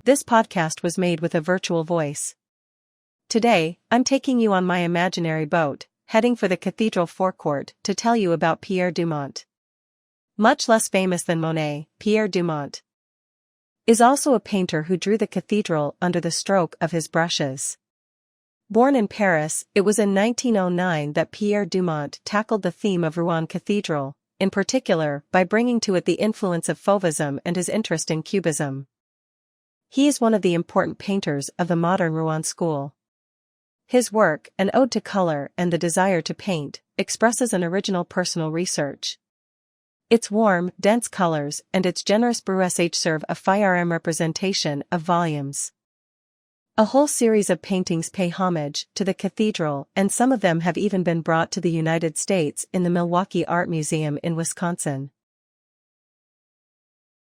This podcast was made with a virtual voice. Today, I'm taking you on my imaginary boat, heading for the cathedral forecourt to tell you about Pierre Dumont. Much less famous than Monet, Pierre Dumont is also a painter who drew the cathedral under the stroke of his brushes. Born in Paris, it was in 1909 that Pierre Dumont tackled the theme of Rouen Cathedral, in particular by bringing to it the influence of Fauvism and his interest in Cubism. He is one of the important painters of the modern Rouen school. His work, An Ode to Color and the Desire to Paint, expresses an original personal research. Its warm, dense colors and its generous brushstrokes serve a firearm representation of volumes. A whole series of paintings pay homage to the cathedral, and some of them have even been brought to the United States in the Milwaukee Art Museum in Wisconsin.